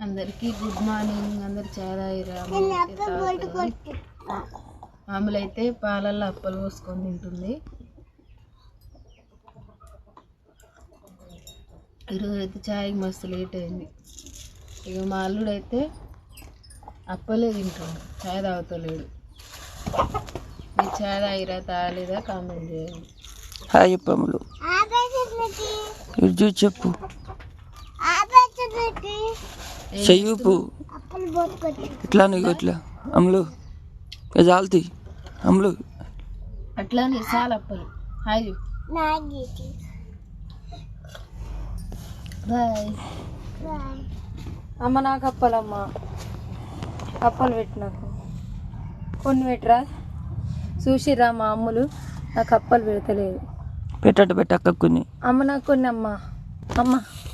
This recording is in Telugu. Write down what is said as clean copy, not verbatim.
అందరికి గుడ్ మార్నింగ్. అందరు చాలా మామూలు అయితే పాలల్లో అప్పలు పోసుకొని తింటుంది. ఈరోజు అయితే చాయ్కి మస్తు లేట్ అయింది. ఇక మా అల్లుడు అయితే అప్పలే తింటాడు, చాయ్ తాగుతలేడు. మీరు చాయ్ తాగిరా తాగలేదా కామెంట్ చేయండి. హాయ్ చెప్పమ్ములు చూసి చెప్పు. చెయ్యూపు ఇట్లా నీకు ఇట్లా అమ్ములు జాల్తీ అమ్ములు అట్లా చాలా అప్పలు. Hi bye. అమ్మ నాకు అప్పలమ్మ, అప్పలు పెట్టి నాకు కొన్ని పెట్టరా. చూసిరా మా అమ్ములు నాకు అప్పలు పెడతలేదు. పెట్టట్టు పెట్టక్క కొన్ని. అమ్మ నాకు కొన్ని. అమ్మ